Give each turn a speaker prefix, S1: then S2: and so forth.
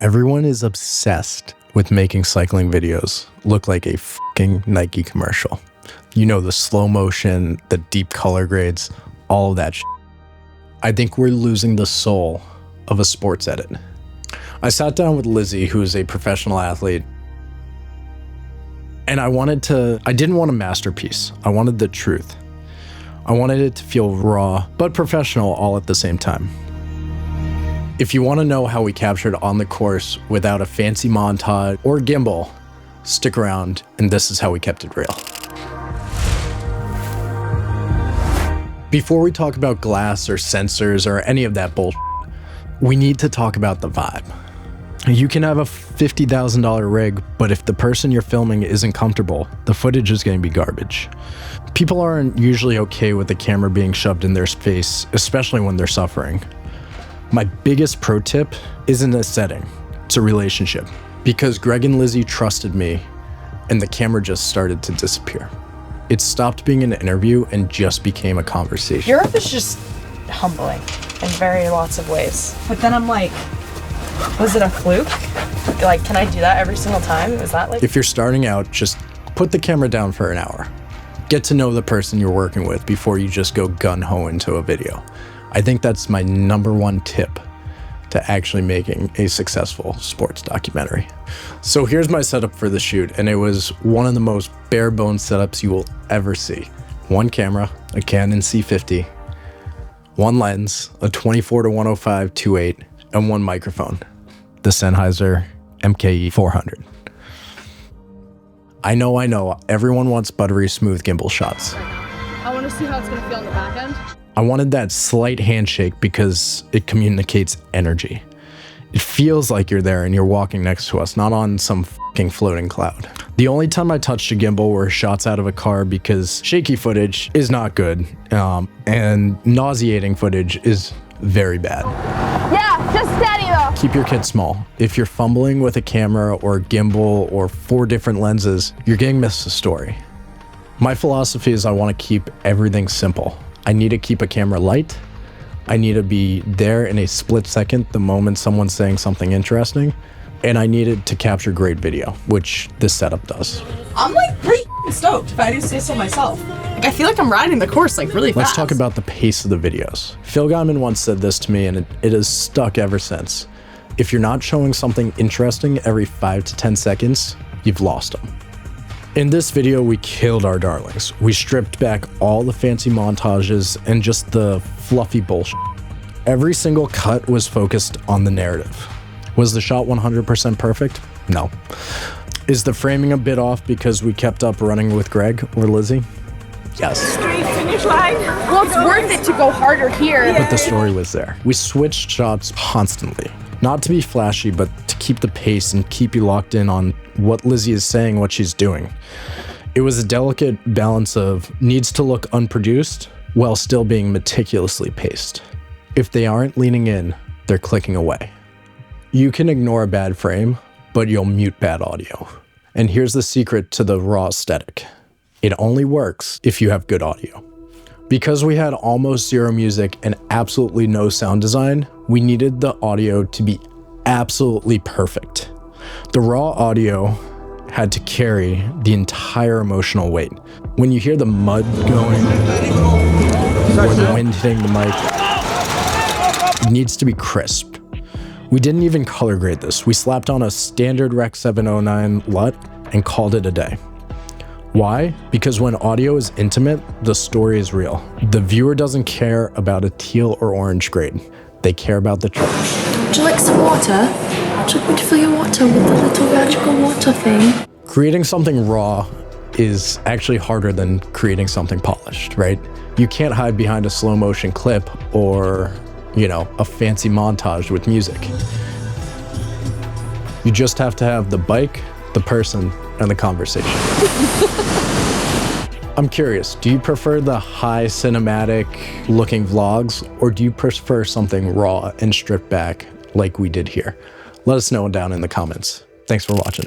S1: Everyone is obsessed with making cycling videos look like a fucking Nike commercial. You know, the slow motion, the deep color grades, all of that shit. I think we're losing the soul of a sports edit. I sat down with Lizzy, who is a professional athlete, and I didn't want a masterpiece. I wanted the truth. I wanted it to feel raw, but professional all at the same time. If you want to know how we captured on the course without a fancy montage or gimbal, stick around, and this is how we kept it real. Before we talk about glass or sensors or any of that bullshit, we need to talk about the vibe. You can have a $50,000 rig, but if the person you're filming isn't comfortable, the footage is going to be garbage. People aren't usually okay with the camera being shoved in their face, especially when they're suffering. My biggest pro tip isn't a setting, it's a relationship. Because Greg and Lizzy trusted me, and the camera just started to disappear. It stopped being an interview and just became a conversation.
S2: Europe is just humbling in very lots of ways. But then I'm like, was it a fluke? Like, can I do that every single time? Is that like...
S1: If you're starting out, just put the camera down for an hour. Get to know the person you're working with before you just go gun-ho into a video. I think that's my #1 tip to actually making a successful sports documentary. So here's my setup for the shoot, and it was one of the most bare bones setups you will ever see. One camera, a Canon C50, one lens, a 24-105 2.8, and one microphone, the Sennheiser MKE 400. I know, everyone wants buttery smooth gimbal shots.
S3: I want to see how it's going to feel on the back end.
S1: I wanted that slight handshake because it communicates energy. It feels like you're there and you're walking next to us, not on some fucking floating cloud. The only time I touched a gimbal were shots out of a car because shaky footage is not good, and nauseating footage is very bad.
S3: Yeah, just steady though.
S1: Keep your kit small. If you're fumbling with a camera or a gimbal or 4 different lenses, you're getting missed the story. My philosophy is I want to keep everything simple. I need to keep a camera light. I need to be there in a split second the moment someone's saying something interesting. And I needed to capture great video, which this setup does.
S2: I'm like pretty stoked, if I do say so myself. Like, I feel like I'm riding the course like really fast.
S1: Let's talk about the pace of the videos. Phil Guyman once said this to me, and it has stuck ever since. If you're not showing something interesting every 5 to 10 seconds, you've lost them. In this video, we killed our darlings. We stripped back all the fancy montages and just the fluffy bullshit. Every single cut was focused on the narrative. Was the shot 100% perfect? No. Is the framing a bit off because we kept up running with Greg or Lizzy? Yes.
S3: Straight finish line. Well, it's worth it to go harder here.
S1: But the story was there. We switched shots constantly. Not to be flashy, but to keep the pace and keep you locked in on what Lizzy is saying, what she's doing. It was a delicate balance of needs to look unproduced while still being meticulously paced. If they aren't leaning in, they're clicking away. You can ignore a bad frame, but you'll mute bad audio. And here's the secret to the raw aesthetic. It only works if you have good audio. Because we had almost zero music and absolutely no sound design, we needed the audio to be absolutely perfect. The raw audio had to carry the entire emotional weight. When you hear the mud going or the wind hitting the mic, it needs to be crisp. We didn't even color grade this. We slapped on a standard Rec 709 LUT and called it a day. Why? Because when audio is intimate, the story is real. The viewer doesn't care about a teal or orange grade. They care about the truth.
S4: Would you like some water? Would you like me to fill your water with the little magical water thing?
S1: Creating something raw is actually harder than creating something polished, right? You can't hide behind a slow motion clip or, a fancy montage with music. You just have to have the bike, the person, and the conversation. I'm curious, do you prefer the high cinematic looking vlogs, or do you prefer something raw and stripped back like we did here? Let us know down in the comments. Thanks for watching.